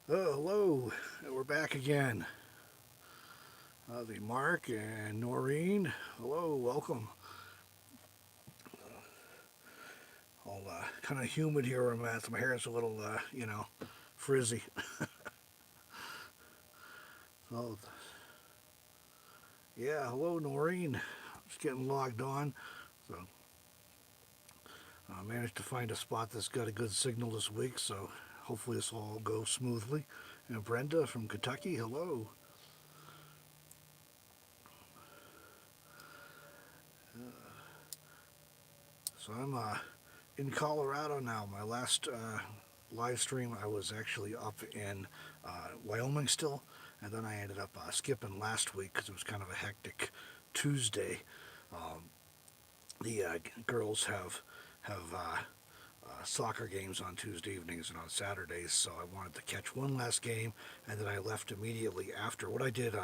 Oh, hello. We're back again. The Mark and Noreen. Hello, welcome. All kind of humid here where I'm at. So my hair is a little, frizzy. So, yeah, hello, Noreen. Just getting logged on. So I managed to find a spot that's got a good signal this week. So hopefully this will all go smoothly. And Brenda from Kentucky. Hello. So I'm in Colorado now. My last live stream, I was actually up in Wyoming still, and then I ended up skipping last week because it was kind of a hectic Tuesday. Um, the girls have soccer games on Tuesday evenings and on Saturdays, so I wanted to catch one last game, and then I left immediately after. What I did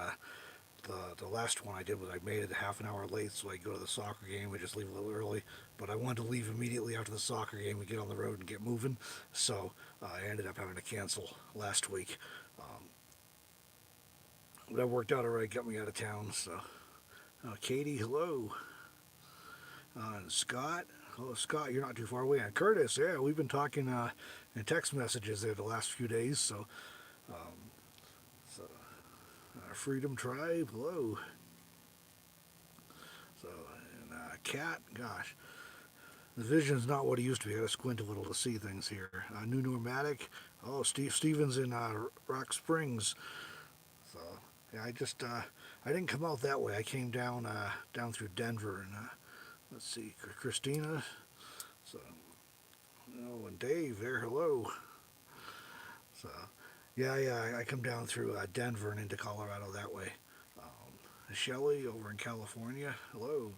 the last one I did was I made it half an hour late, so I go to the soccer game. We just leave a little early, but I wanted to leave immediately after the soccer game. We get on the road and get moving, so I ended up having to cancel last week. That worked out alright. Got me out of town. So, Katie, hello, and Scott. Oh, Scott, you're not too far away. And Curtis, yeah, we've been talking in text messages there the last few days. So Freedom Tribe, hello. So, and Cat, gosh, the vision's not what it used to be. I got to squint a little to see things here. New Normatic. Oh, Steve Stevens in Rock Springs. So yeah, I didn't come out that way. I came down through Denver and let's see, Christina. So oh, and Dave there. Hello. So yeah, I come down through Denver and into Colorado that way. Shelly over in California. Hello.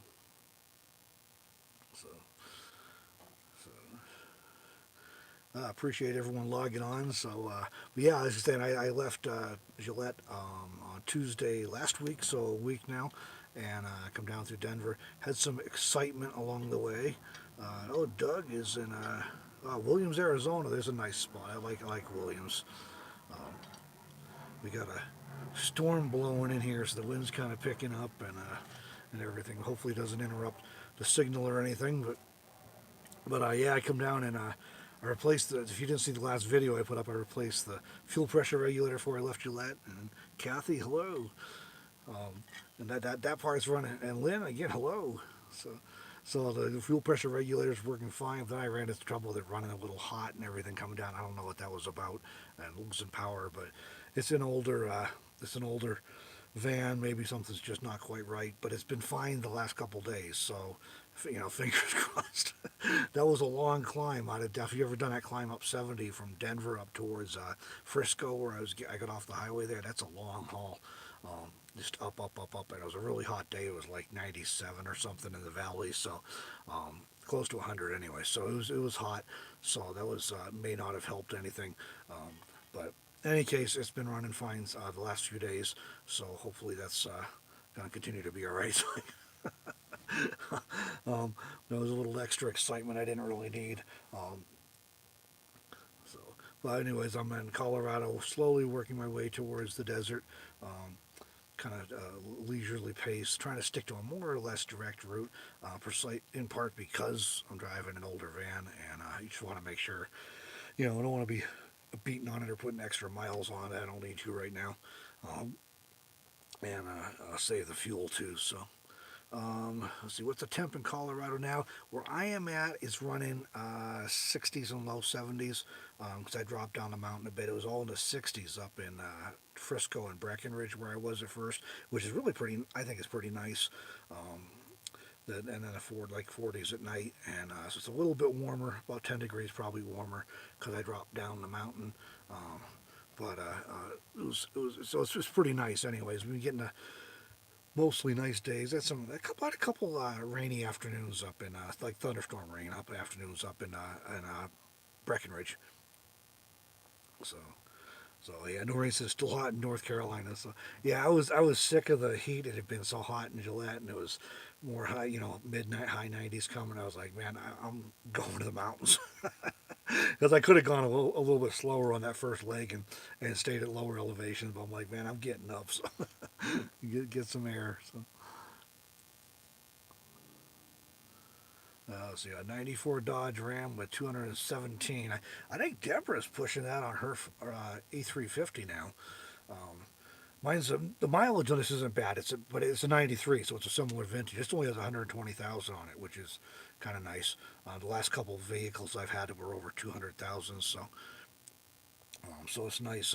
So so appreciate everyone logging on. So, but yeah, as I said, I left Gillette on Tuesday last week, so a week now, and come down through Denver. Had some excitement along the way. Oh, Doug is in Williams, Arizona. There's a nice spot. I like Williams. Um, we got a storm blowing in here, so the wind's kind of picking up and everything. Hopefully, it doesn't interrupt the signal or anything, but yeah, I come down and I replaced the. If you didn't see the last video I put up, I replaced the fuel pressure regulator before I left Gillette. And Kathy, hello. And that part's running. And Lynn again, hello. So so the fuel pressure regulator's working fine. Then I ran into trouble with it running a little hot and everything coming down. I don't know what that was about and losing power, but it's an older van. Maybe something's just not quite right, but it's been fine the last couple days. So, fingers crossed. That was a long climb out of. Have you ever done that climb up 70 from Denver up towards Frisco, where I got off the highway there? That's a long haul. Just up, and it was a really hot day. It was like 97 or something in the valley, so close to 100 anyway. So it was hot. So that was may not have helped anything, but in any case, it's been running fine the last few days. So hopefully that's going to continue to be all right. um, there was a little extra excitement I didn't really need. Um, so, but anyways, I'm in Colorado, slowly working my way towards the desert. Um, kind of leisurely pace, trying to stick to a more or less direct route, in part because I'm driving an older van, and you just want to make sure, I don't want to be beating on it or putting extra miles on it. I don't need to right now, um, and save the fuel too. So let's see, what's the temp in Colorado now? Where I am at is running 60s and low 70s because I dropped down the mountain a bit. It was all in the 60s up in Frisco and Breckenridge where I was at first, which is really pretty. I think it's pretty nice. Um, and then a like 40s at night, and so it's a little bit warmer, about 10 degrees probably warmer because I dropped down the mountain. Um, but it was so it's just pretty nice. Anyways, we've been getting mostly nice days. Had a couple rainy afternoons up in like thunderstorm rain up afternoons up in Breckenridge. So yeah, no rain. It's still hot in North Carolina. So yeah, I was sick of the heat. It had been so hot in Gillette, and it was more high, midnight high 90s coming. I was like, man, I'm going to the mountains. Because I could have gone a little bit slower on that first leg and stayed at lower elevations, but I'm like, man, I'm getting up, so get some air. So let's see, a '94 Dodge Ram with 217. I think Deborah's pushing that on her E350 now. Um, the mileage on this isn't bad. But it's a '93, so it's a similar vintage. It only has 120,000 on it, which is kind of nice. The last couple of vehicles I've had were over 200,000, so it's nice.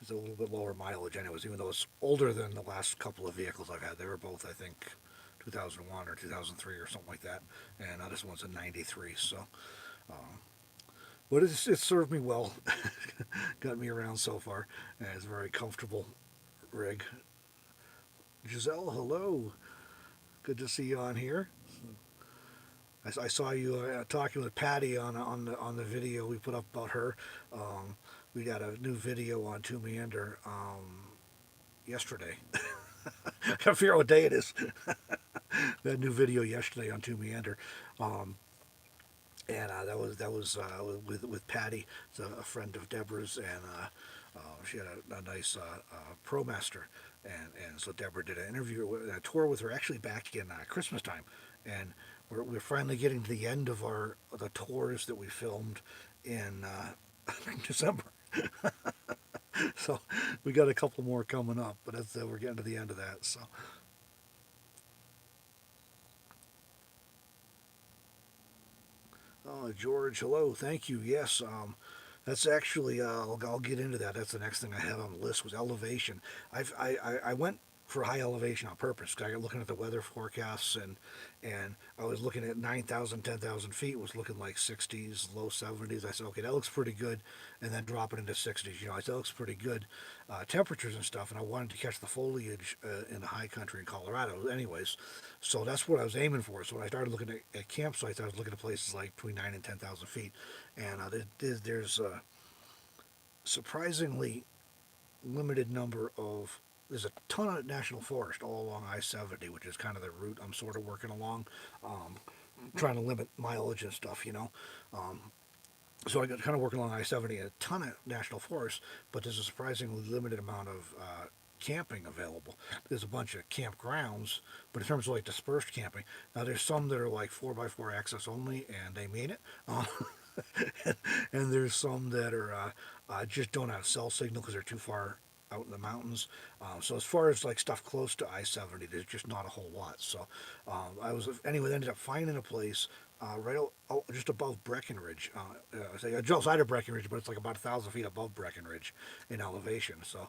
It's a little bit lower mileage, anyways. Even though it's older than the last couple of vehicles I've had, they were both, I think, 2001 or 2003 or something like that, and this one's a '93. So, um, but it's served me well, got me around so far, and it's a very comfortable rig. Giselle, hello. Good to see you on here. I saw you talking with Patty on the video we put up about her. Um, we got a new video on Meander yesterday. Gotta figure out what day it is. That new video yesterday on Meander, um, and that was with Patty, it's a friend of Deborah's, and she had a nice ProMaster, and so Deborah did an interview, a tour with her, actually back in Christmas time, and we're finally getting to the end of the tours that we filmed in December. So we got a couple more coming up, but we're getting to the end of that. So George, hello, thank you. Yes, that's actually I'll get into that. That's the next thing I had on the list was elevation. I went for high elevation on purpose because I got looking at the weather forecasts, and I was looking at 9,000, 10,000 feet was looking like 60s, low 70s. I said, okay, that looks pretty good, and then drop it into 60s. I said that looks pretty good temperatures and stuff, and I wanted to catch the foliage in the high country in Colorado, anyways. So that's what I was aiming for. So when I started looking at campsites, I was looking at places like between 9 and 10,000 feet, and there's surprisingly limited number of there's a ton of national forest all along I-70, which is kind of the route I'm sort of working along, trying to limit mileage and stuff. Um, so I got kind of working along I-70, a ton of national forests, but there's a surprisingly limited amount of camping available. There's a bunch of campgrounds, but in terms of like dispersed camping, now there's some that are like 4x4 access only, and they mean it. And there's some that are just don't have cell signal because they're too far out in the mountains. So as far as like stuff close to I-70, there's just not a whole lot. So ended up finding a place just above Breckenridge. I say just outside of Breckenridge, but it's like about 1,000 feet above Breckenridge in elevation. So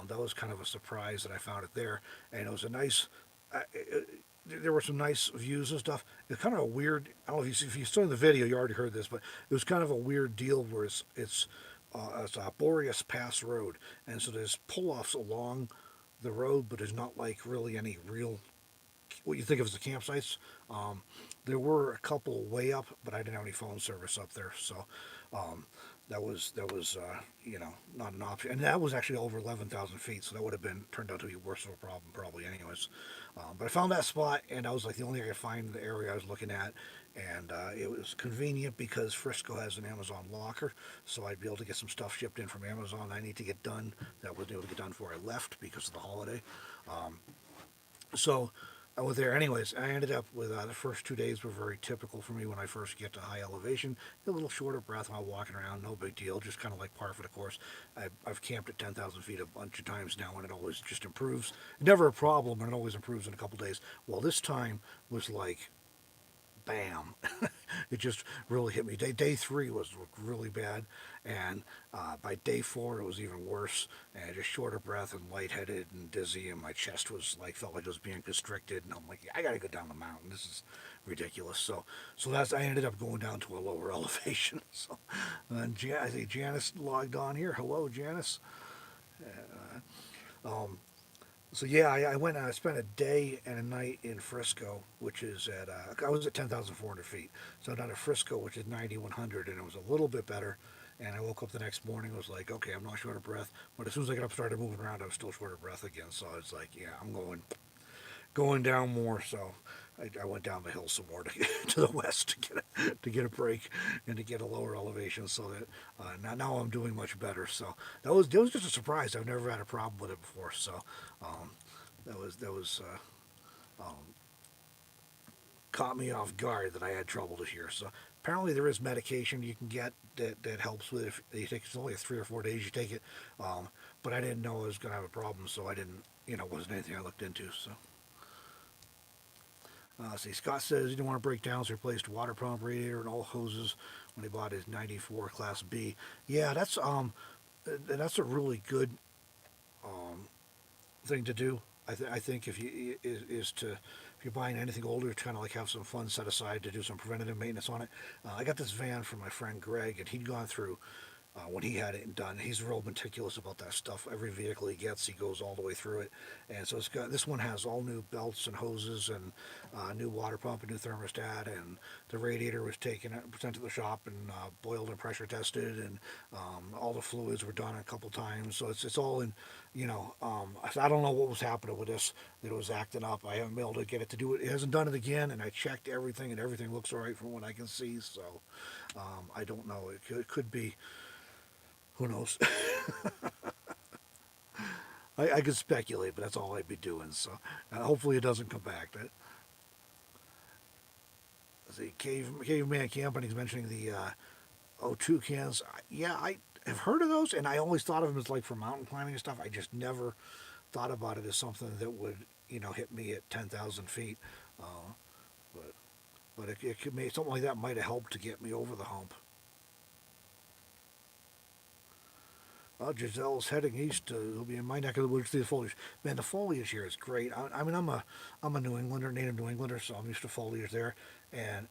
that was kind of a surprise that I found it there, and it was a nice. There were some nice views and stuff. It's kind of a weird. I don't know if you saw in the video, you already heard this, but it was kind of a weird deal where it's a Boreas Pass Road, and so there's pull-offs along the road, but there's not like really any real what you think of as the campsites. Um, there were a couple way up, but I didn't have any phone service up there, so um, that was not an option. And that was actually over 11,000 feet, so that would have been turned out to be worse of a problem probably, anyways. But I found that spot, and that was like the only thing I could find in the area I was looking at, and it was convenient because Frisco has an Amazon locker, so I'd be able to get some stuff shipped in from Amazon I need to get done that wasn't able to get done before I left because of the holiday. Um, so I was there anyways. I ended up with the first 2 days were very typical for me when I first get to high elevation. A little shorter breath while walking around, no big deal, just kind of like par for the course. I've camped at 10,000 feet a bunch of times now, and it always just improves. Never a problem, and it always improves in a couple days. Well, this time was like bam, it just really hit me. Day three was really bad, and by day four it was even worse. And just short of breath and lightheaded and dizzy, and my chest was like felt like it was being constricted. And I'm like, I gotta go down the mountain. This is ridiculous. So that's I ended up going down to a lower elevation. So, and I think Janice logged on here. Hello, Janice. Um, so yeah, I went and I spent a day and a night in Frisco, which is I was at 10,400 feet. So down at Frisco, which is 9,100, and it was a little bit better. And I woke up the next morning, was like, okay, I'm not short of breath. But as soon as I got up, started moving around, I was still short of breath again. So it's like, yeah, I'm going down more. So I went down the hill some more to the west to get a break and to get a lower elevation, so that now I'm doing much better. So that was just a surprise. I've never had a problem with it before. So um, that was caught me off guard that I had trouble this year. So apparently there is medication you can get that helps with it. If you take, it's only 3 or 4 days you take it, um, but I didn't know I was going to have a problem, so I didn't. It wasn't anything I looked into. So. See, Scott says he didn't want to break down, so replaced water pump, radiator, and all hoses when he bought his '94 Class B. Yeah, that's a really good thing to do. I think if you is to if you're buying anything older, to kind of like have some funds set aside to do some preventative maintenance on it. I got this van from my friend Greg, and he'd gone through when he had it done. He's real meticulous about that stuff. Every vehicle he gets, he goes all the way through it. And so this one has all new belts and hoses and new water pump and new thermostat. And the radiator was taken sent to the shop and boiled and pressure tested. And all the fluids were done a couple times. So it's all in. I don't know what was happening with this. That it was acting up. I haven't been able to get it to do it. It hasn't done it again. And I checked everything, and everything looks all right from what I can see. So I don't know. It could be. Who knows? I could speculate, but that's all I'd be doing. So hopefully it doesn't come back. The caveman camping. He's mentioning the O2 cans. Yeah, I have heard of those, and I always thought of them as like for mountain climbing and stuff. I just never thought about it as something that would hit me at 10,000 feet. Uh, but it could make something like that might have helped to get me over the hump. Giselle's heading east. It'll be in my neck of the woods to see the foliage. Man, the foliage here is great. I mean, I'm a New Englander, native New Englander, so I'm used to foliage there, and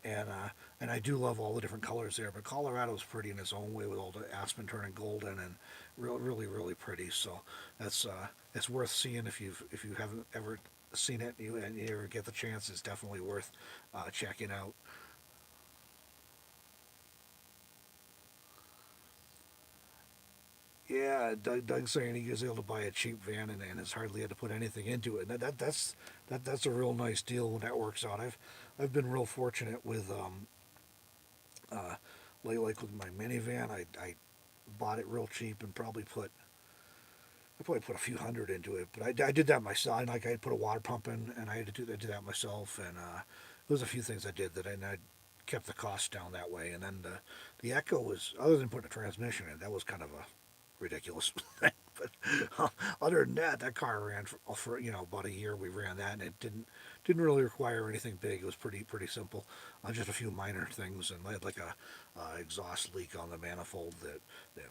I do love all the different colors there. But Colorado's pretty in its own way with all the aspen turning golden and really pretty. So that's it's worth seeing if you haven't ever seen it and you ever get the chance. It's definitely worth checking out. Yeah, Doug's saying he was able to buy a cheap van and has hardly had to put anything into it. And that's a real nice deal when that works out. I've been real fortunate with uh, like with my minivan. I bought it real cheap and I probably put a few hundred into it. But I did that myself. Like I put a water pump in, and I had to do that myself. And there was a few things I did and I kept the costs down that way. And then the Echo was, other than putting a transmission in, that was kind of a ridiculous thing. But other than that, that car ran for about a year. We ran that, and it didn't really require anything big. It was pretty simple, just a few minor things. And I had like a exhaust leak on the manifold that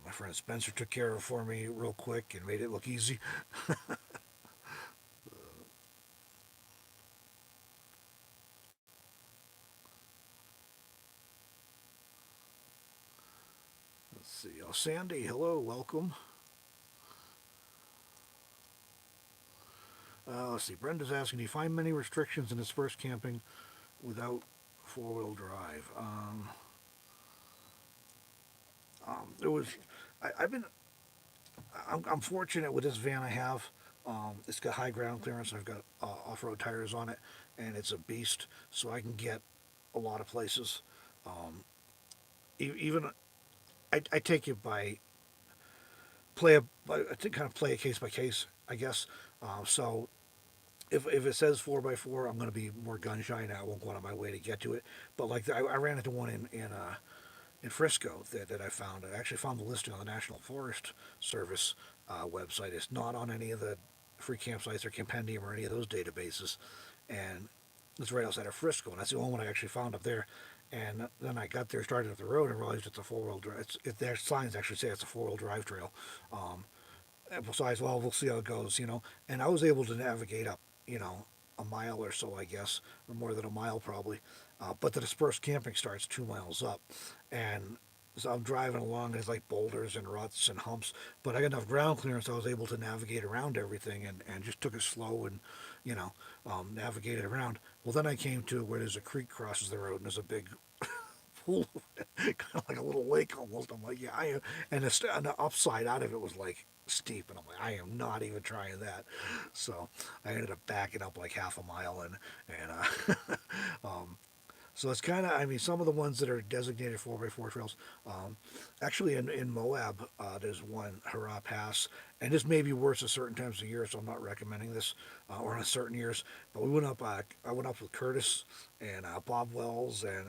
my friend Spencer took care of for me real quick and made it look easy. Let's see. Oh, Sandy, hello, welcome. Let's see. Brenda's asking, do you find many restrictions in dispersed camping without four-wheel drive? There was, I've been, I'm fortunate with this van I have. It's got high ground clearance. I've got off-road tires on it, and it's a beast. So I can get a lot of places. Even I take it by I think kind of play it case by case, I guess. So if it says 4x4, I'm going to be more gun shy and I won't go out of my way to get to it. But like I ran into one in Frisco that I found. I actually found the listing on the National Forest Service website. It's not on any of the free campsites or Compendium or any of those databases, and it's right outside of Frisco, and that's the only one I actually found up there. And then I got there, started up the road, and realized it's a four-wheel drive. Their signs actually say it's a four-wheel drive trail. Um, and besides, well, we'll see how it goes. And I was able to navigate up, a mile or so, I guess, or more than a mile probably. But the dispersed camping starts 2 miles up, and so I'm driving along. There's like boulders and ruts and humps, but I got enough ground clearance. I was able to navigate around everything, and just took it slow and you know navigated around. Well, then I came to where there's a creek crosses the road, and there's a big pool, kind of like a little lake almost. I'm like, yeah, I am. And the upside out of it was like steep, and I'm like, I am not even trying that. So I ended up backing up like half a mile, and so it's kind of, I mean, some of the ones that are designated 4x4 trails, um, actually in Moab, there's one, Hurrah Pass, and this may be worse at certain times of year, so I'm not recommending this, or on certain years. But we went up, I went up with Curtis and Bob Wells and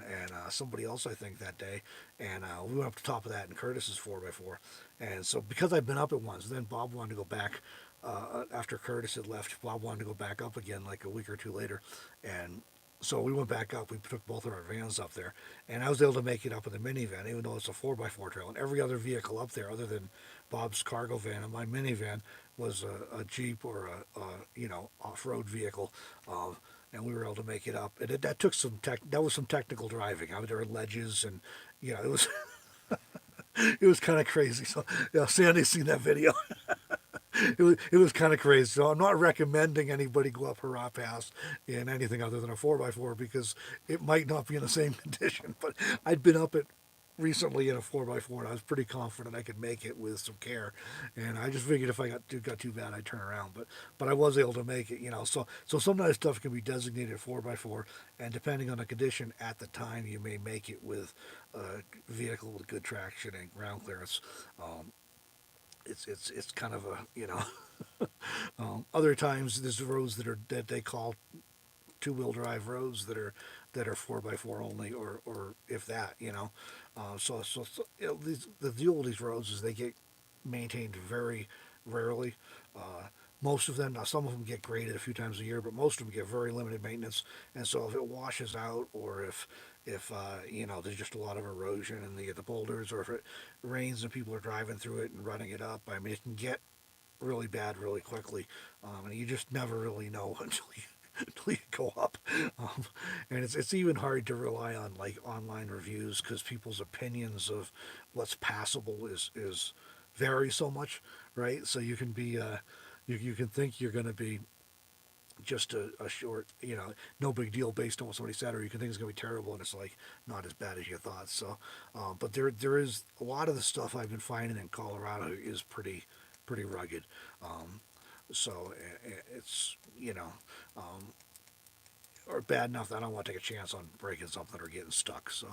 somebody else, I think, that day, and we went up to the top of that, and Curtis is 4x4. And so because I've been up it once, then Bob wanted to go back. After Curtis had left, Bob wanted to go back up again like a week or two later, and so we went back up. We took both of our vans up there, and I was able to make it up in the minivan, even though it's a 4x4 trail. And every other vehicle up there, other than Bob's cargo van and my minivan, was a Jeep or a off-road vehicle, and we were able to make it up. And that took that was some technical driving. I mean, there were ledges, and it was it was kind of crazy. So yeah, Sandy's seen that video. It was kind of crazy. So I'm not recommending anybody go up Hurrah Pass in anything other than a 4x4 because it might not be in the same condition. But I'd been up it recently in a 4x4 and I was pretty confident I could make it with some care. And I just figured if I got too bad, I'd turn around. But I was able to make it. So sometimes stuff can be designated 4x4, and depending on the condition at the time, you may make it with a vehicle with good traction and ground clearance. It's kind of other times there's roads that they call two-wheel drive roads that are 4x4 only, or if that, the deal with these roads is they get maintained very rarely. Uh, Most of them, now some of them get graded a few times a year, but most of them get very limited maintenance. And so if it washes out, or if there's just a lot of erosion and the boulders, or if it rains and people are driving through it and running it up, I mean, it can get really bad really quickly, and you just never really know until you go up. Um, and it's even hard to rely on like online reviews because people's opinions of what's passable is vary so much, right? So you can be you can think you're going to be just a short, no big deal based on what somebody said, or you can think it's going to be terrible and it's like not as bad as you thought. So, but there is a lot of the stuff I've been finding in Colorado is pretty rugged. Um, so it's or bad enough that I don't want to take a chance on breaking something or getting stuck. So.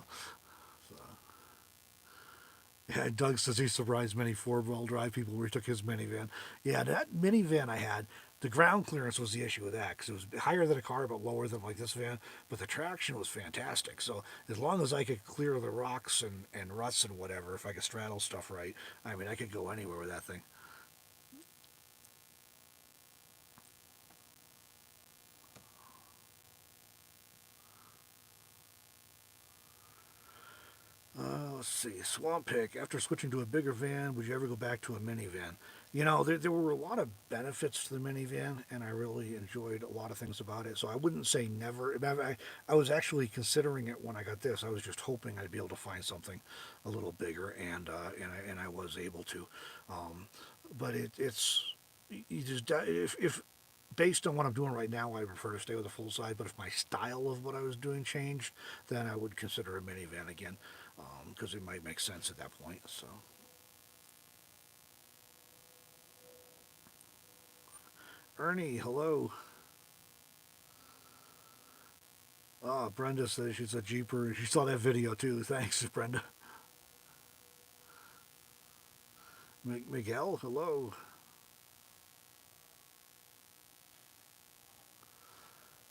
Yeah, Doug says he surprised many four-wheel drive people where he took his minivan. Yeah, that minivan I had, the ground clearance was the issue with that because it was higher than a car but lower than like this van. But the traction was fantastic. So as long as I could clear the rocks and ruts and whatever, if I could straddle stuff right, I mean, I could go anywhere with that thing. Let's see. Swamp Pick. After switching to a bigger van, would you ever go back to a minivan? There were a lot of benefits to the minivan, and I really enjoyed a lot of things about it. So I wouldn't say never. I was actually considering it when I got this. I was just hoping I'd be able to find something a little bigger, and I was able to. Um, but it's you just if based on what I'm doing right now, I prefer to stay with a full size. But if my style of what I was doing changed, then I would consider a minivan again, because it might make sense at that point. So, Ernie, hello. Brenda says she's a Jeeper. She saw that video too. Thanks, Brenda. Miguel, hello.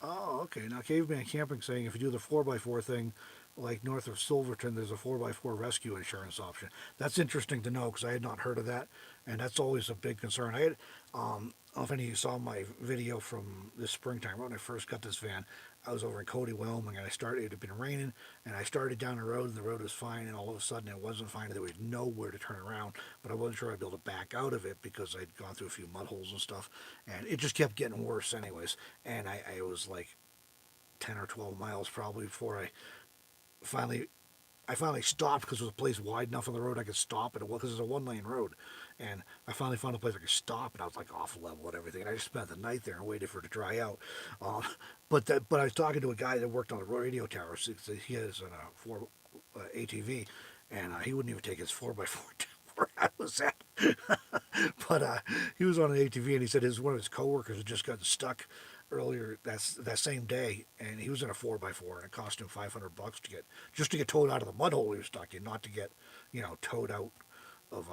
Oh, okay. Now, Caveman Camping saying if you do the 4x4 thing, like north of Silverton, there's a 4x4 rescue insurance option. That's interesting to know because I had not heard of that, and that's always a big concern. I don't know if any of you saw my video from this springtime, when I first got this van. I was over in Cody, Wyoming, and it had been raining, and I started down the road, and the road was fine, and all of a sudden it wasn't fine, and there was nowhere to turn around, but I wasn't sure I'd be able to back out of it because I'd gone through a few mud holes and stuff, and it just kept getting worse anyways, and I was like 10 or 12 miles probably before finally I finally stopped because there was a place wide enough on the road I could stop, and it was because it's a one-lane road, and I finally found a place I could stop, and I was like off level and everything, and I just spent the night there and waited for it to dry out. Um, but I was talking to a guy that worked on the radio tower. So he has ATV, and he wouldn't even take his 4x4 to where I was at. But he was on an ATV, and he said one of his coworkers had just gotten stuck earlier that same day, and he was in a 4x4, and it cost him $500 to get towed out of the mud hole he was stuck in, not to get towed out of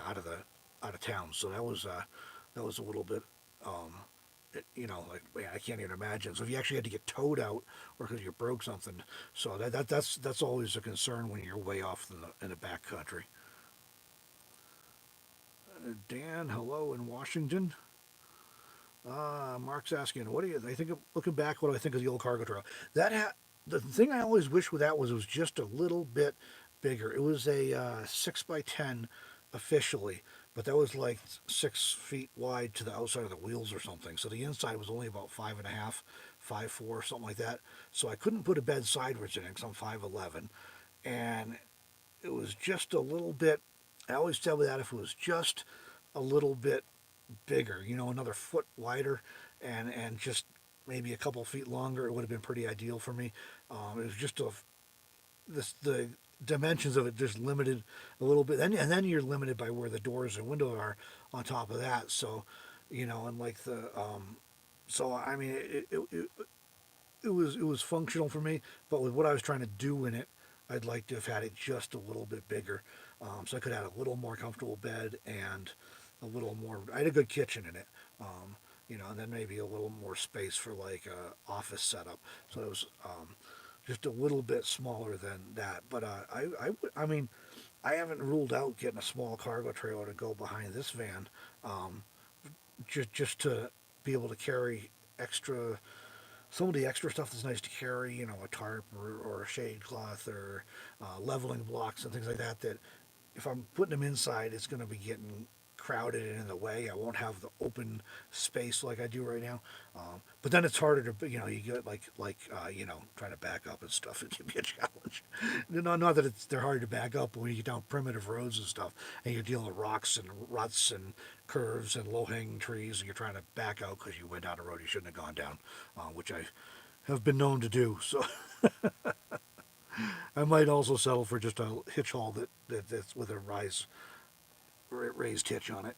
out of town. So that was a little bit like man, I can't even imagine. So if you actually had to get towed out, or because you broke something, so that's always a concern when you're way off in the back country. Dan, hello in Washington. Mark's asking, what do you? I think looking back, what do I think of the old cargo trail? The thing I always wish with that was it was just a little bit bigger. It was a 6x10 officially, but that was like 6 feet wide to the outside of the wheels or something. So the inside was only about 5.5, 5'4", something like that. So I couldn't put a bed sideways in it because I'm 5'11", and it was just a little bit. I always tell you that if it was just a little bit bigger, another foot wider, and just maybe a couple feet longer, it would have been pretty ideal for me. It was just the dimensions of it just limited a little bit, and then you're limited by where the doors and windows are on top of that. So, and like so I mean, it was functional for me, but with what I was trying to do in it, I'd like to have had it just a little bit bigger, so I could have a little more comfortable bed and a little more. I had a good kitchen in it, and then maybe a little more space for like a office setup. So it was just a little bit smaller than that. But I mean, I haven't ruled out getting a small cargo trailer to go behind this van, just to be able to carry extra some of the extra stuff that's nice to carry, a tarp or a shade cloth or leveling blocks and things like that. That if I'm putting them inside, it's going to be getting crowded and in the way. I won't have the open space like I do right now. But then it's harder to, you get trying to back up and stuff. It can be a challenge. Not that they're hard to back up, but when you get down primitive roads and stuff, and you're dealing with rocks and ruts and curves and low-hanging trees, and you're trying to back out because you went down a road you shouldn't have gone down, which I have been known to do. So I might also settle for just a hitch haul that's with a raised hitch on it.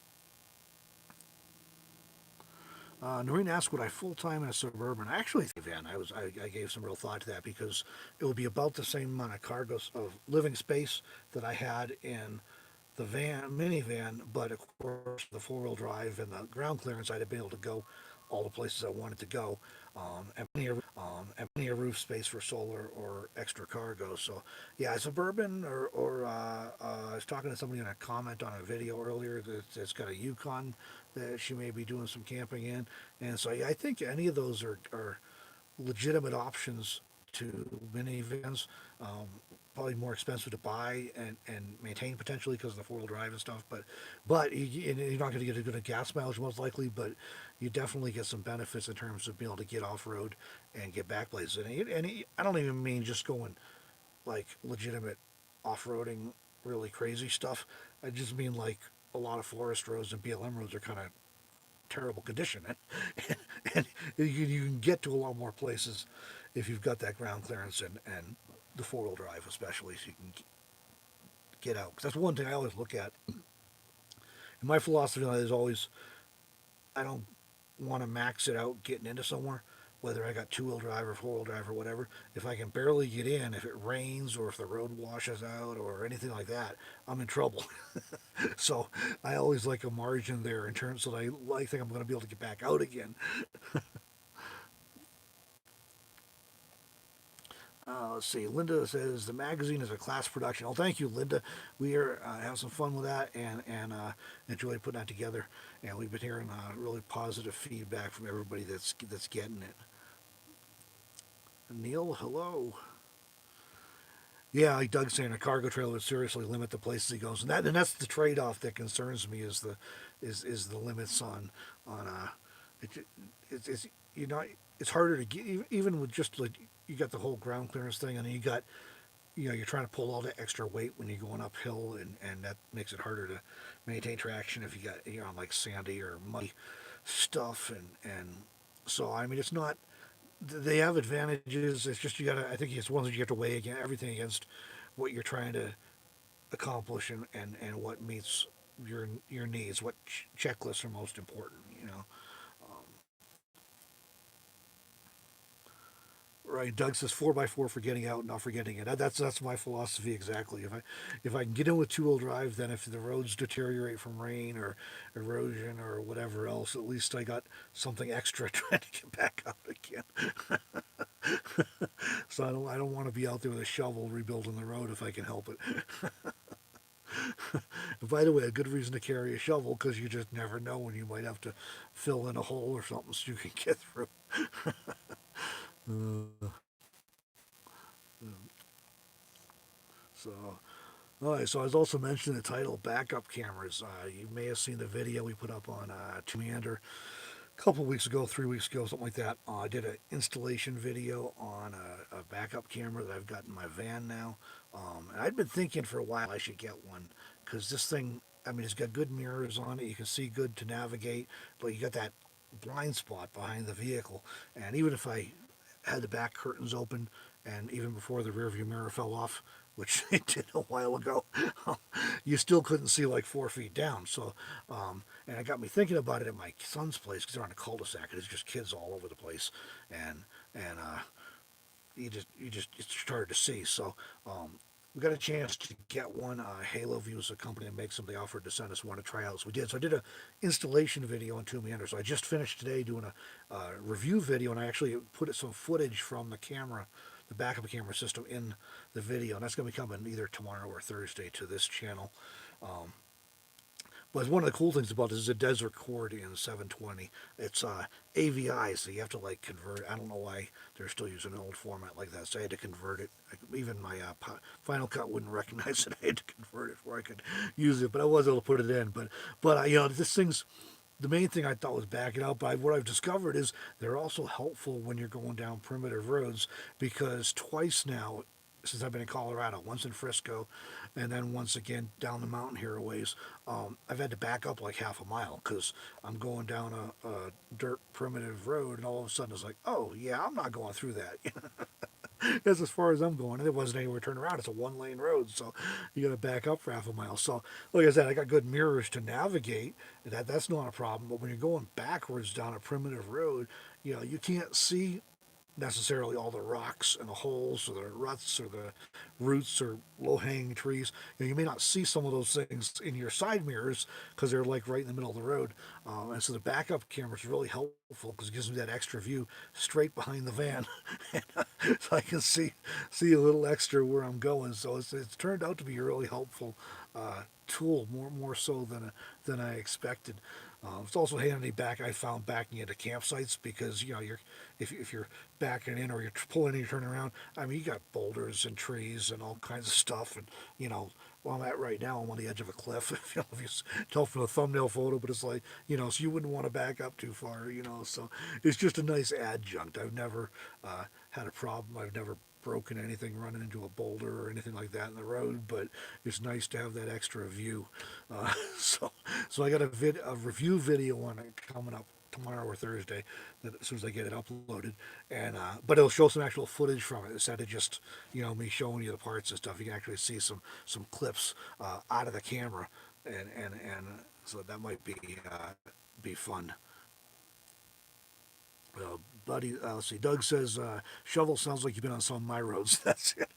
Noreen asked, "Would I full time in a suburban?" I actually think van. I gave some real thought to that because it would be about the same amount of cargo of living space that I had in the minivan, but of course the 4-wheel drive and the ground clearance, I'd have been able to go all the places I wanted to go, and plenty of roof space for solar or extra cargo. So yeah, suburban I was talking to somebody in a comment on a video earlier that's got a Yukon that she may be doing some camping in, and so yeah, I think any of those are legitimate options to minivans. Um, Probably more expensive to buy and maintain potentially because of the 4-wheel drive and stuff. But you're not going to get a good gas mileage most likely. But you definitely get some benefits in terms of being able to get off road and get back places. I don't even mean just going like legitimate off roading, really crazy stuff. I just mean like a lot of forest roads and BLM roads are kind of terrible condition, and you can get to a lot more places if you've got that ground clearance and the 4-wheel drive, especially, so you can get out. Because that's one thing I always look at. And my philosophy on it is always, I don't want to max it out getting into somewhere, whether I got 2-wheel drive or 4-wheel drive or whatever. If I can barely get in, if it rains or if the road washes out or anything like that, I'm in trouble. So I always like a margin there in terms that I think I'm going to be able to get back out again. Let's see. Linda says the magazine is a class production. Oh, thank you, Linda. We are have some fun with that and enjoy putting that together. And we've been hearing really positive feedback from everybody that's getting it. Neil, hello. Yeah, like Doug's saying, a cargo trailer would seriously limit the places he goes, and that's the trade-off that concerns me is the limits on it, it's it's harder to get even with just like you got the whole ground clearance thing, and then you got you're trying to pull all the extra weight when you're going uphill, and that makes it harder to maintain traction if you got on like sandy or muddy stuff, and so I mean it's not they have advantages. It's just you gotta. I think it's one that you have to weigh again everything against what you're trying to accomplish and what meets your needs, what checklists are most important, you know. Right, Doug says 4x4 for getting out, not for getting in. That's my philosophy exactly. If I can get in with 2-wheel drive, then if the roads deteriorate from rain or erosion or whatever else, at least I got something extra trying to get back out again. So I don't want to be out there with a shovel rebuilding the road if I can help it. And by the way, a good reason to carry a shovel because you just never know when you might have to fill in a hole or something so you can get through. Uh, so, all right. So I was also mentioning the title backup cameras. You may have seen the video we put up on Meander a couple weeks ago, 3 weeks ago, something like that. I did an installation video on a backup camera that I've got in my van now. And I'd been thinking for a while I should get one because this thing, I mean, it's got good mirrors on it. You can see good to navigate, but you got that blind spot behind the vehicle. And even if I had the back curtains open, and even before the rearview mirror fell off, which it did a while ago, you still couldn't see like 4 feet down. So, and it got me thinking about it at my son's place because they're on a cul-de-sac. And there's just kids all over the place, and you just it's started to see. So, we got a chance to get one. Halo View is a company that makes them. They offered to send us one to try out, so we did. So I did a installation video on Meander. So I just finished today doing a review video, and I actually put some footage from the camera, the backup camera system, in the video, and that's going to be coming either tomorrow or Thursday to this channel. But one of the cool things about this is a Desert Cord in 720. It's AVI, so you have to like convert. I don't know why they're still using an old format like that, so I had to convert it. Even my Final Cut wouldn't recognize it. I had to convert it before I could use it, but I was able to put it in. But this thing's the main thing I thought was backing out, but what I've discovered is they're also helpful when you're going down primitive roads because twice now, since I've been in Colorado, once in Frisco, and then once again down the mountain here a ways, I've had to back up like half a mile because I'm going down a dirt primitive road, and all of a sudden it's like, oh yeah, I'm not going through that. That's as far as I'm going. And there wasn't anywhere to turn around. It's a 1-lane road, so you got to back up for half a mile. So, like I said, I got good mirrors to navigate. That's not a problem. But when you're going backwards down a primitive road, you can't see necessarily all the rocks and the holes or the ruts or the roots or low-hanging trees. You may not see some of those things in your side mirrors because they're like right in the middle of the road. And so the backup camera is really helpful because it gives me that extra view straight behind the van, so I can see a little extra where I'm going. So it's turned out to be a really helpful tool, more so than I expected. It's also handy I found backing into campsites because if you're backing in or you're pulling in, you turn around. I mean, you got boulders and trees and all kinds of stuff, and where I'm at right now, I'm on the edge of a cliff. If you tell from the thumbnail photo, but it's like so you wouldn't want to back up too far. So it's just a nice adjunct. I've never had a problem. I've never broken anything running into a boulder or anything like that in the road, but it's nice to have that extra view. Uh, so, so I got a review video on it coming up tomorrow or Thursday, as soon as I get it uploaded, and but it'll show some actual footage from it instead of just me showing you the parts and stuff. You can actually see some clips out of the camera, and so that might be fun. Buddy, let's see. Doug says, "Shovel sounds like you've been on some of my roads." That's it.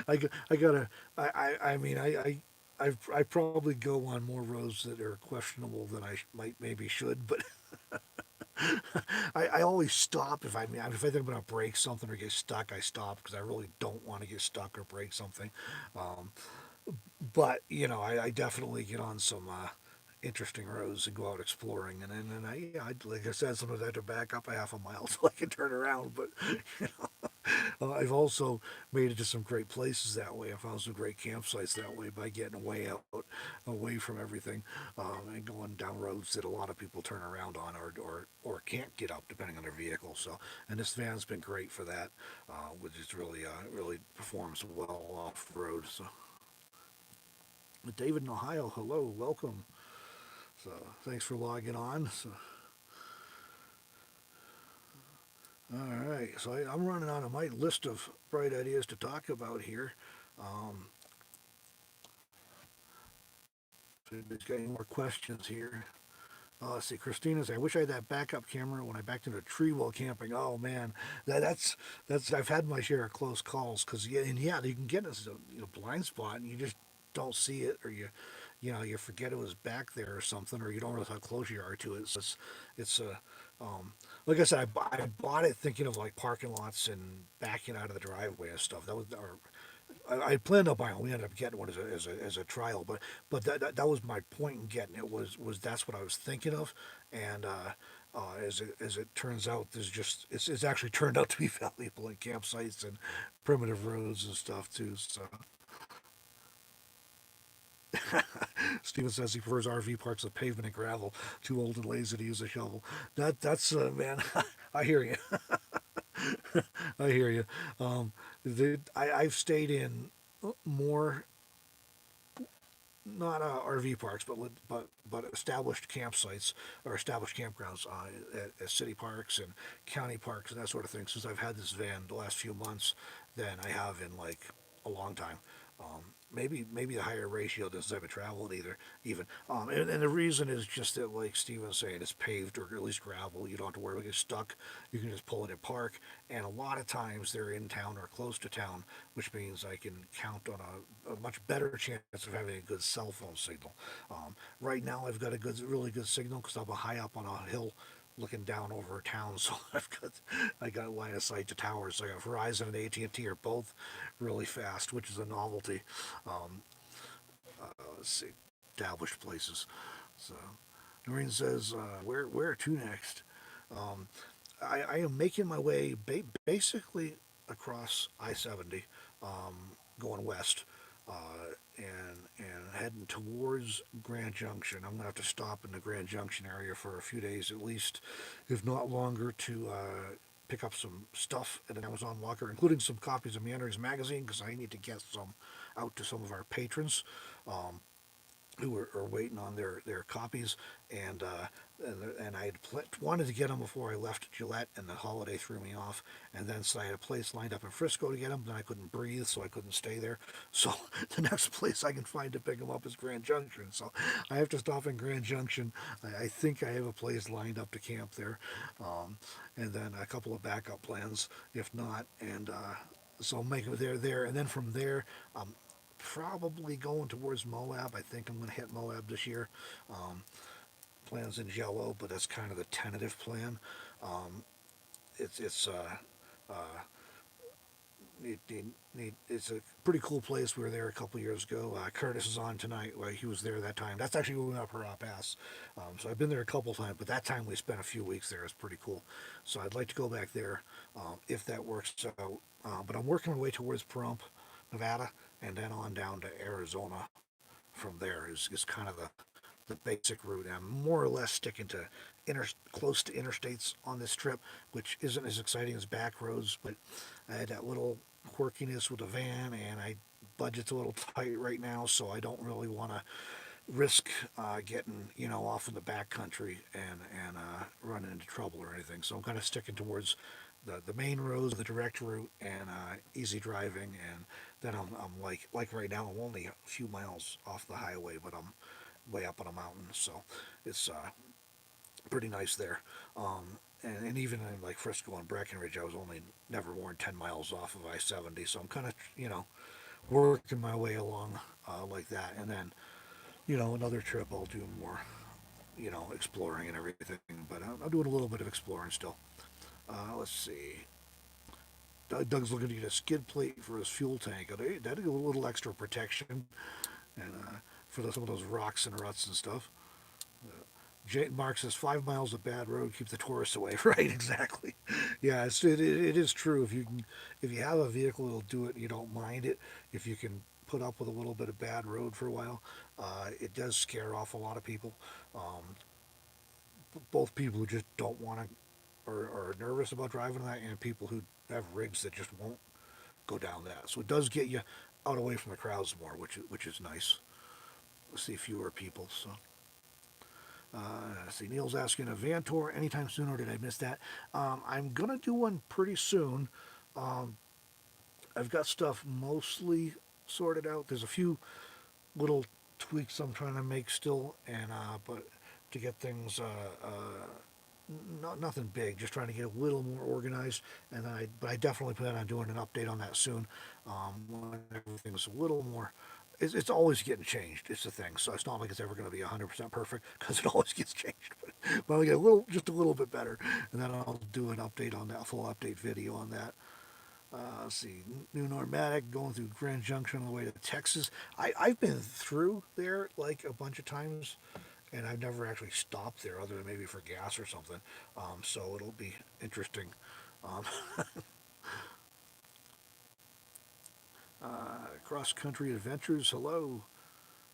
I gotta. I mean, I probably go on more roads that are questionable than I might maybe should, but I always stop if I think I'm gonna break something or get stuck. I stop because I really don't want to get stuck or break something. Um, but I definitely get on some interesting roads and go out exploring, and like I said, sometimes I have to back up a half a mile so I can turn around. But you I've also made it to some great places that way. I found some great campsites that way by getting way out, away from everything, and going down roads that a lot of people turn around on or can't get up depending on their vehicle. So, and this van's been great for that, which is really performs well off road. So, David in Ohio, hello, welcome. So, thanks for logging on. So, all right, so I'm running out of my list of bright ideas to talk about here. Um, if anybody's got any more questions here. Let's see, Christina says, I wish I had that backup camera when I backed into a tree while camping. Oh man, that's I've had my share of close calls because yeah, you can get in a blind spot and you just don't see it, or you forget it was back there or something, or you don't realize how close you are to it. So it's like I said, I bought it thinking of like parking lots and backing out of the driveway and stuff. That was or I planned on buying one. We ended up getting one as a trial, but that was my point in getting it was that's what I was thinking of, and as it turns out, it's actually turned out to be valuable in campsites and primitive roads and stuff too. So Steven says he prefers RV parks with pavement and gravel. Too old and lazy to use a shovel. That's man, I hear you. I hear you. I've stayed in more not RV parks, but established campsites or established campgrounds at city parks and county parks and that sort of thing. Since I've had this van the last few months, than I have in like a long time. Maybe a higher ratio than I've been traveling either even. And the reason is just that, like Steven's saying, it's paved or at least gravel. You don't have to worry about getting stuck. You can just pull it in park. And a lot of times they're in town or close to town, which means I can count on a much better chance of having a good cell phone signal. Right now I've got a really good signal because I'm high up on a hill looking down over town, so I got line of sight to towers. So I got Verizon and AT&T are both really fast, which is a novelty. Um, let's see, established places. So Noreen says, where to next? Um, I am making my way basically across I-70, going west, and heading towards Grand Junction. I'm gonna have to stop in the Grand Junction area for a few days at least, if not longer, to pick up some stuff at an Amazon locker, including some copies of Meander's magazine, because I need to get some out to some of our patrons. Who are waiting on their copies, and I had wanted to get them before I left Gillette, and the holiday threw me off. And then so I had a place lined up in Frisco to get them, then I couldn't breathe, so I couldn't stay there. So the next place I can find to pick them up is Grand Junction. So I have to stop in Grand Junction. I think I have a place lined up to camp there, and then a couple of backup plans if not, and so I'll make it there, and then from there. Probably going towards Moab. I think I'm going to hit Moab this year. Um, Plans in Jello, but that's kind of the tentative plan. Um, it's it's a pretty cool place. We were there a couple years ago. Curtis is on tonight. Well, he was there that time. That's actually when we went up Hurrah Pass. So I've been there a couple times, but that time we spent a few weeks there. It's pretty cool. So I'd like to go back there if that works out. But I'm working my way towards Pahrump, Nevada, and then on down to Arizona. From there is kind of the basic route. I'm more or less sticking to close to interstates on this trip, which isn't as exciting as back roads, but I had that little quirkiness with the van, and I budget's a little tight right now, so I don't really want to risk getting off in the back country and running into trouble or anything. So I'm kind of sticking towards the main roads, the direct route, and easy driving. And then I'm like right now I'm only a few miles off the highway, but I'm way up on a mountain, so it's pretty nice there. And even in like Frisco and Breckenridge, I was only never more than 10 miles off of I-70, so I'm kind of working my way along like that. And then another trip I'll do more exploring and everything, but I'm doing a little bit of exploring still. Let's see. Doug's looking to get a skid plate for his fuel tank. That'd give a little extra protection, and for some of those rocks and ruts and stuff. Mark says 5 miles of bad road keep the tourists away. Right, exactly. Yeah, it is true. If you have a vehicle, it'll do it. You don't mind it. If you can put up with a little bit of bad road for a while, it does scare off a lot of people. Um, Both people who just don't want to or are nervous about driving that, and people who have rigs that just won't go down that. So it does get you out away from the crowds more, which is nice. See fewer people. So. See, Neil's asking a van tour anytime soon, or did I miss that? I'm gonna do one pretty soon. Um, I've got stuff mostly sorted out. There's a few little tweaks I'm trying to make still, and but to get things not nothing big, just trying to get a little more organized. And but I definitely plan on doing an update on that soon, when everything's a little more. It's always getting changed. It's the thing, so it's not like it's ever going to be 100% perfect because it always gets changed. But I'll get just a little bit better, and then I'll do an update on that, full update video on that. Let's see, New Normatic going through Grand Junction on the way to Texas. I've been through there like a bunch of times, and I've never actually stopped there other than maybe for gas or something. So it'll be interesting. Um, Cross Country Adventures, hello.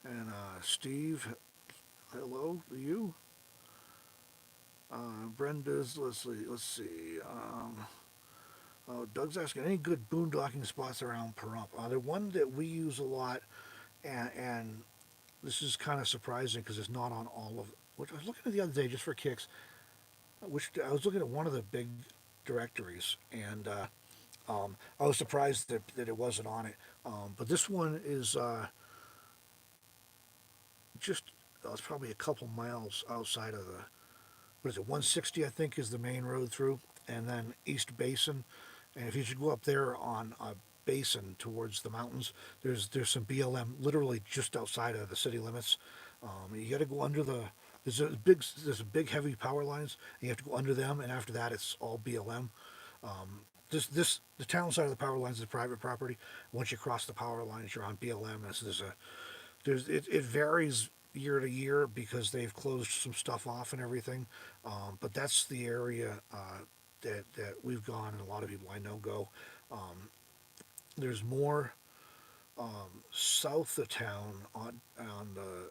And Steve, hello to you. Brenda's, let's see. Oh, Doug's asking, any good boondocking spots around Pahrump? The one that we use a lot, and this is kind of surprising because it's not on all of. Which I was looking at the other day just for kicks. Which I was looking at one of the big directories, and I was surprised that it wasn't on it. But this one is just it's probably a couple miles outside of the what is it 160 I think is the main road through, and then East Basin. And if you should go up there on a basin towards the mountains, there's some BLM literally just outside of the city limits. You got to go under the there's a big heavy power lines, and you have to go under them, and after that it's all BLM. The town side of the power lines is private property. Once you cross the power lines, you're on BLM. It varies year to year because they've closed some stuff off and everything. But that's the area that we've gone, and a lot of people I know go. There's more south of town on the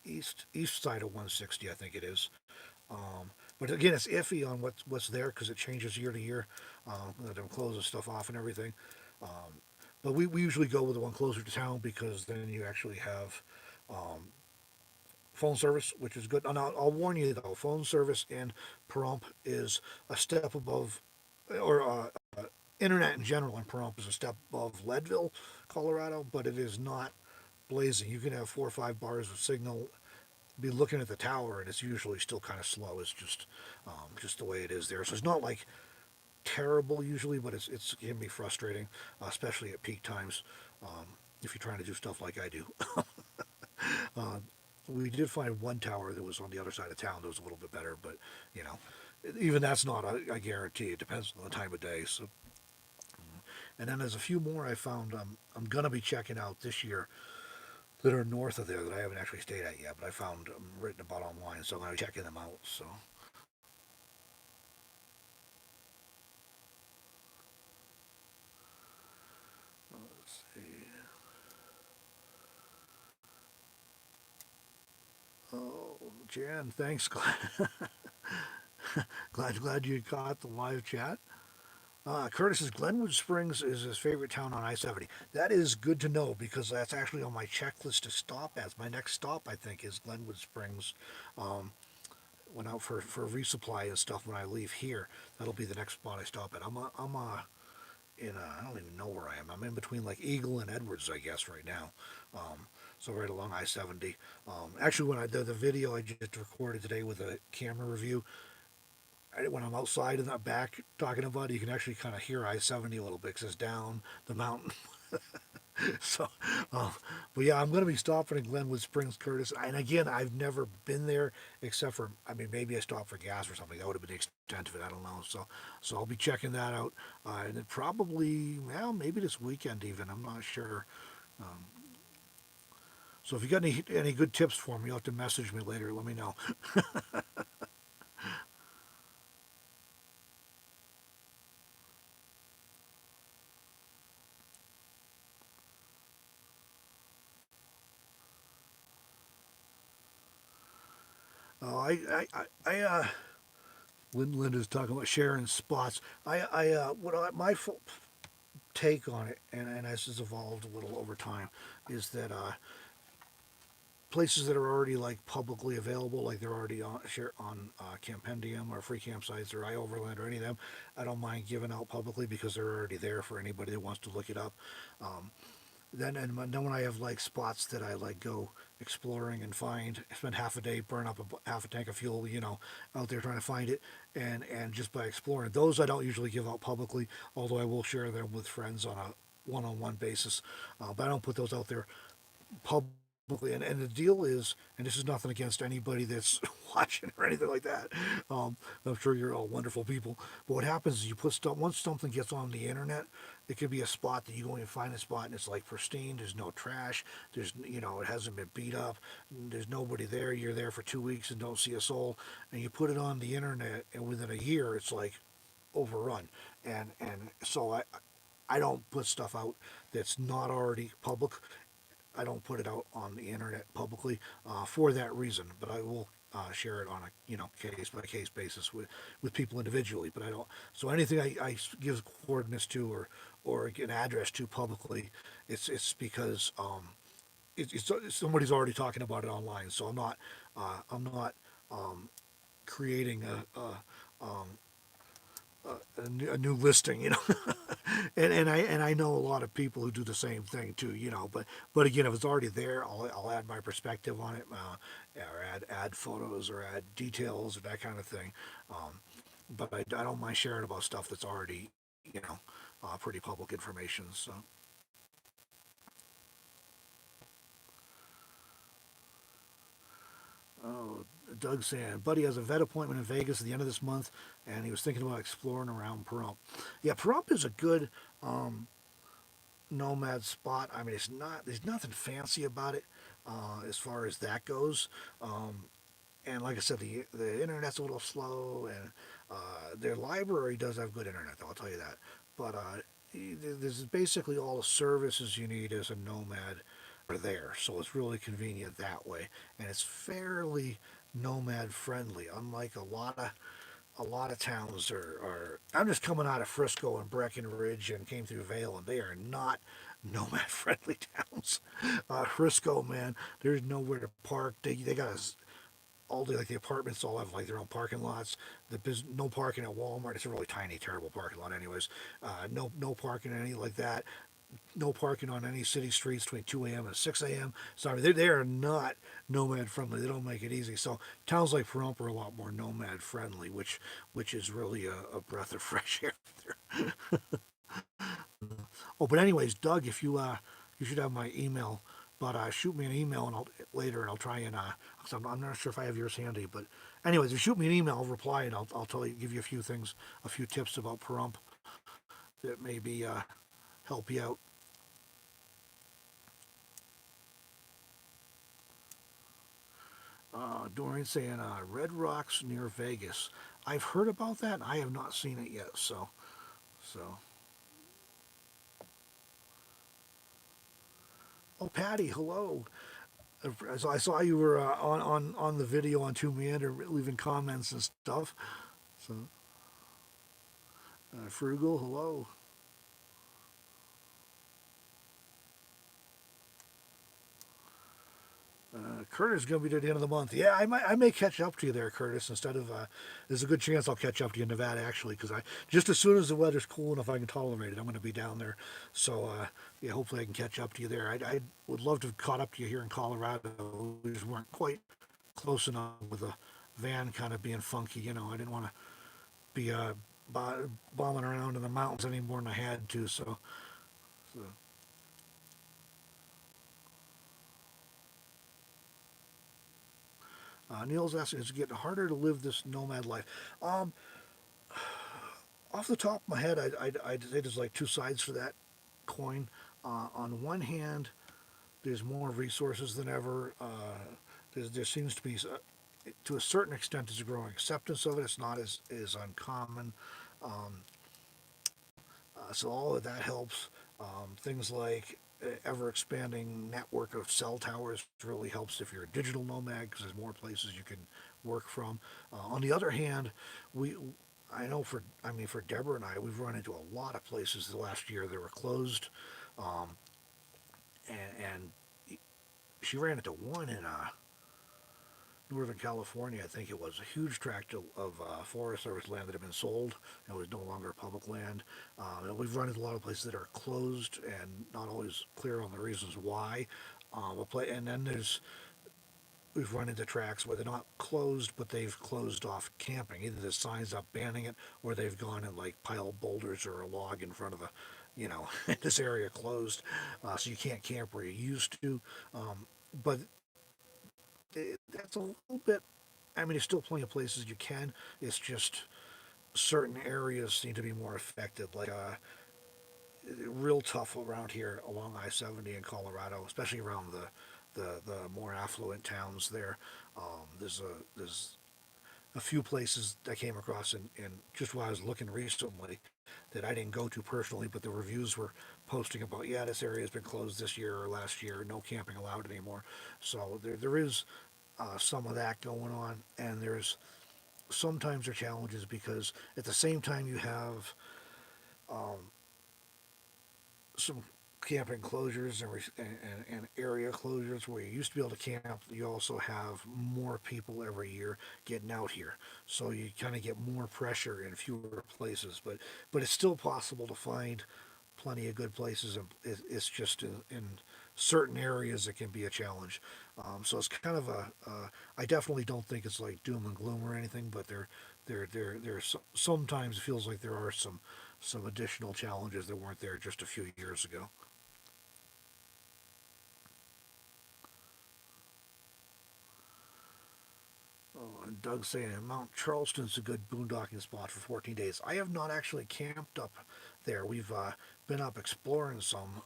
east side of 160, I think it is. But again, it's iffy on what's there because it changes year to year. They're closing stuff off and everything. Um, but we usually go with the one closer to town because then you actually have phone service, which is good. And I'll warn you though, phone service in Pahrump is a step above, or internet in general in Pahrump is a step above Leadville, Colorado, but it is not blazing. You can have 4 or 5 bars of signal, be looking at the tower, and it's usually still kind of slow. It's just the way it is there. So it's not like terrible usually, but it can be frustrating, especially at peak times, if you're trying to do stuff like I do. uh, we did find one tower that was on the other side of town that was a little bit better, but you know, even that's not a guarantee. It depends on the time of day. So, and then there's a few more I found. I'm gonna be checking out this year that are north of there that I haven't actually stayed at yet, but I found written about online, so I'm gonna be checking them out. So. Let's see. Oh, Jan, thanks. Glad you caught the live chat. Curtis says Glenwood Springs is his favorite town on I-70. That is good to know because that's actually on my checklist to stop at. My next stop, I think, is Glenwood Springs. Um, Went out for resupply and stuff when I leave here. That'll be the next spot I stop at. I don't even know where I am. I'm in between like Eagle and Edwards, I guess, right now. So right along I-70. Actually, when I did the video I just recorded today with a camera review, when I'm outside in the back talking about it, you can actually kind of hear I-70 a little bit because it's down the mountain. So, um, but yeah, I'm going to be stopping in Glenwood Springs, Curtis. And again, I've never been there except for, I mean, maybe I stopped for gas or something. That would have been the extent of it. I don't know. So I'll be checking that out. And then probably, well, maybe this weekend even. I'm not sure. Um, so if you got any good tips for me, you'll have to message me later. Let me know. Oh, Linda's talking about sharing spots. My take on it, and this has evolved a little over time, is that places that are already like publicly available, like they're already on Campendium or free campsites or iOverland or any of them, I don't mind giving out publicly because they're already there for anybody that wants to look it up. Um, then when I have like spots that I like go exploring and find, spend half a day, burn up half a tank of fuel, out there trying to find it, and just by exploring those, I don't usually give out publicly, although I will share them with friends on a one-on-one basis, but I don't put those out there publicly. And the deal is, and this is nothing against anybody that's watching or anything like that. Um, I'm sure you're all wonderful people. But what happens is you put stuff, once something gets on the internet, it could be a spot that you go and find a spot and it's like pristine. There's no trash. It hasn't been beat up. There's nobody there. You're there for 2 weeks and don't see a soul. And you put it on the internet, and within a year, it's like overrun. And so I don't put stuff out that's not already public. I don't put it out on the internet publicly for that reason, but I will share it on a case by case basis with people individually. But I don't. So anything I give coordinates to or an address to publicly, it's because somebody's already talking about it online. So I'm not creating a new listing, and I know a lot of people who do the same thing too, but again, if it's already there, I'll add my perspective on it, or add photos or add details or that kind of thing. But I don't mind sharing about stuff that's already, pretty public information. So. Oh, Doug saying, Buddy has a vet appointment in Vegas at the end of this month, and he was thinking about exploring around Pahrump. Yeah, Pahrump is a good nomad spot. I mean, there's nothing fancy about it as far as that goes. And like I said, the internet's a little slow, and their library does have good internet, though, I'll tell you that. But there's basically all the services you need as a nomad are there, so it's really convenient that way, and it's fairly nomad friendly, unlike a lot of towns are. I'm just coming out of Frisco and Breckenridge and came through Vale, and they are not nomad friendly towns. Frisco, man, there's nowhere to park. They got all the like the apartments all have like their own parking lots. No parking at Walmart. It's a really tiny, terrible parking lot, anyways. No parking any like that. No parking on any city streets between 2 a.m. and 6 a.m. So I mean, they are not nomad friendly. They don't make it easy. So towns like Pahrump are a lot more nomad friendly, which is really a breath of fresh air there. Oh, but anyways, Doug, if you should have my email, but shoot me an email and I'll later, and I'll try and 'cause I'm not sure if I have yours handy, but anyways, if you shoot me an email, I'll reply, and I'll tell you, give you a few things, a few tips about Pahrump that maybe help you out. Dorian saying Red Rocks near Vegas. I've heard about that. I have not seen it yet. So. Oh, Patty, hello. So I saw you were on the video on Two Meander leaving comments and stuff. So, Frugal, hello. Curtis is going to be there at the end of the month. Yeah, I may catch up to you there, Curtis. Instead of there's a good chance I'll catch up to you in Nevada actually, because I just as soon as the weather's cool enough I can tolerate it, I'm going to be down there. So yeah, hopefully I can catch up to you there. I would love to have caught up to you here in Colorado. We just weren't quite close enough with the van kind of being funky. I didn't want to be bombing around in the mountains any more than I had to. So. Neil's asking, is it getting harder to live this nomad life? Um, Off the top of my head, I'd say there's like two sides for that coin. On one hand, there's more resources than ever. There seems to be, to a certain extent, there's a growing acceptance of it. It's not as uncommon. Um, so all of that helps. Things like ever expanding network of cell towers really helps if you're a digital nomad because there's more places you can work from. On the other hand, we I know for Deborah and I, we've run into a lot of places the last year that were closed, um, and she ran into one in Northern California, I think it was a huge tract of Forest Service land that had been sold and was no longer public land. And we've run into a lot of places that are closed and not always clear on the reasons why. And then we've run into tracks where they're not closed, but they've closed off camping. Either there's signs up banning it, or they've gone and like piled boulders or a log in front of the, this area closed, so you can't camp where you used to. But that's a little bit. I mean, there's still plenty of places you can. It's just certain areas seem to be more affected. Like real tough around here along I-70 in Colorado, especially around the more affluent towns there. There's a few places I came across in just while I was looking recently that I didn't go to personally, but the reviews were posting about, yeah, this area has been closed this year or last year, no camping allowed anymore. So there is some of that going on, and there's sometimes there are challenges because at the same time you have some camping closures and area closures where you used to be able to camp. You also have more people every year getting out here, so you kind of get more pressure in fewer places. But it's still possible to find plenty of good places, and it's just in certain areas it can be a challenge. So it's kind of I definitely don't think it's like doom and gloom or anything, but there's sometimes it feels like there are some additional challenges that weren't there just a few years ago. Oh, and Doug's saying Mount Charleston's a good boondocking spot for 14 days. I have not actually camped up there. We've been up exploring some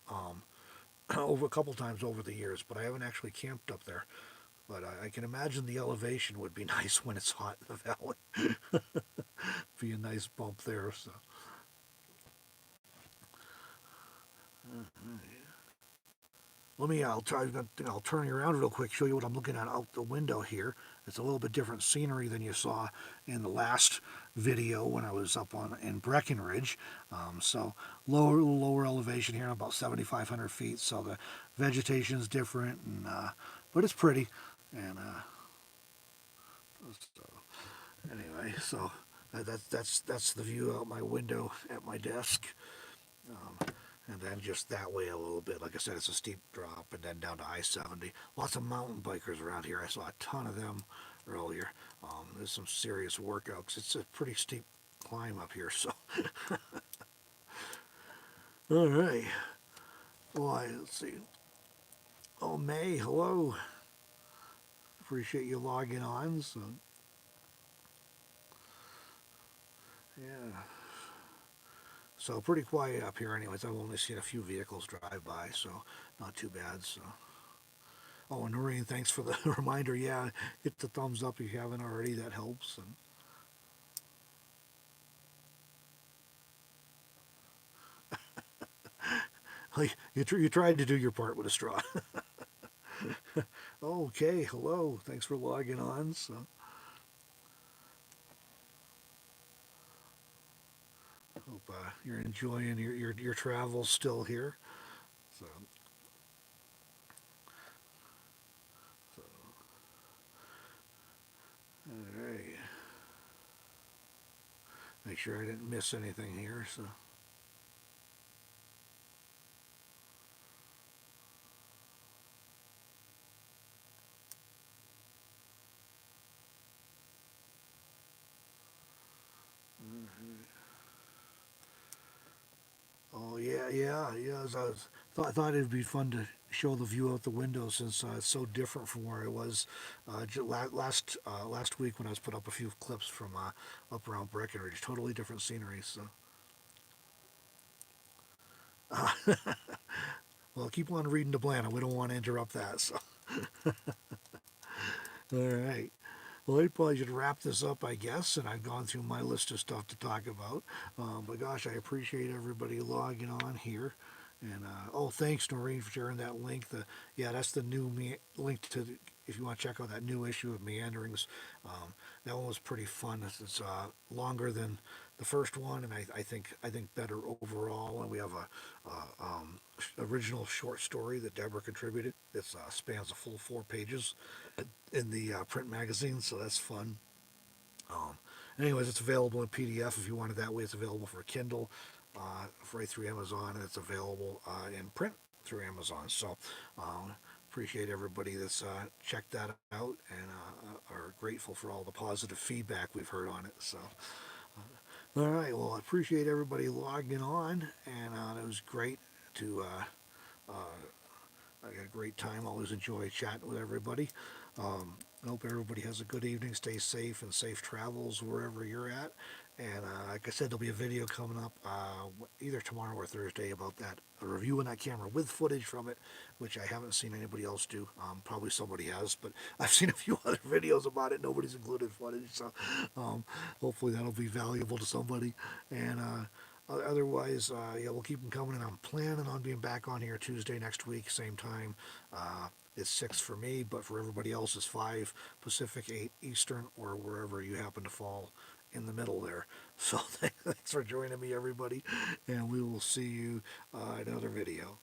over a couple times over the years, but I haven't actually camped up there. But I can imagine the elevation would be nice when it's hot in the valley. Be a nice bump there. So let me. I'll turn you around real quick. Show you what I'm looking at out the window here. It's a little bit different scenery than you saw in the last video when I was up on in Breckenridge. So lower elevation here, about 7,500 feet. So the vegetation's different, and but it's pretty. And so anyway, so that's the view out my window at my desk. And then just that way a little bit. Like I said, it's a steep drop, and then down to I-70. Lots of mountain bikers around here. I saw a ton of them earlier. There's some serious workouts. It's a pretty steep climb up here, so. All right. Why, let's see. Oh, May, hello. Appreciate you logging on. So, yeah. So pretty quiet up here anyways. I've only seen a few vehicles drive by, so not too bad. So. Oh, and Noreen, thanks for the reminder. Yeah, hit the thumbs up if you haven't already. That helps. And like you tried to do your part with a straw. Okay, hello. Thanks for logging on. So hope you're enjoying your travels still here. So, so all right. Make sure I didn't miss anything here. So. Oh yeah. As I thought it'd be fun to show the view out the window since it's so different from where I was last week when I was put up a few clips from up around Breckenridge. Totally different scenery. So, well, keep on reading the plan. We don't want to interrupt that. So, all right. Well, I probably should wrap this up, I guess, and I've gone through my list of stuff to talk about. But gosh, I appreciate everybody logging on here. And oh, thanks, Noreen, for sharing that link. Yeah, that's the new link to if you want to check out that new issue of Meanderings, that one was pretty fun. It's longer than the first one, and I think better overall. And we have a original short story that Deborah contributed. It spans a full 4 pages in the print magazine, so that's fun. Um, Anyways, it's available in PDF if you want it that way. It's available for Kindle, right through Amazon, and it's available in print through Amazon. So, appreciate everybody that's checked that out and are grateful for all the positive feedback we've heard on it. So, all right, well, I appreciate everybody logging on, and it was great to. I got a great time. Always enjoy chatting with everybody. I hope everybody has a good evening. Stay safe and safe travels wherever you're at. And like I said, there'll be a video coming up either tomorrow or Thursday about that, a review on that camera with footage from it, which I haven't seen anybody else do. Probably somebody has, but I've seen a few other videos about it. Nobody's included footage, so hopefully that'll be valuable to somebody. And otherwise, yeah, we'll keep them coming, and I'm planning on being back on here Tuesday next week, same time. It's 6 for me, but for everybody else, it's 5 Pacific, 8 Eastern, or wherever you happen to fall in the middle there. So thanks for joining me, everybody, and we will see you in another video.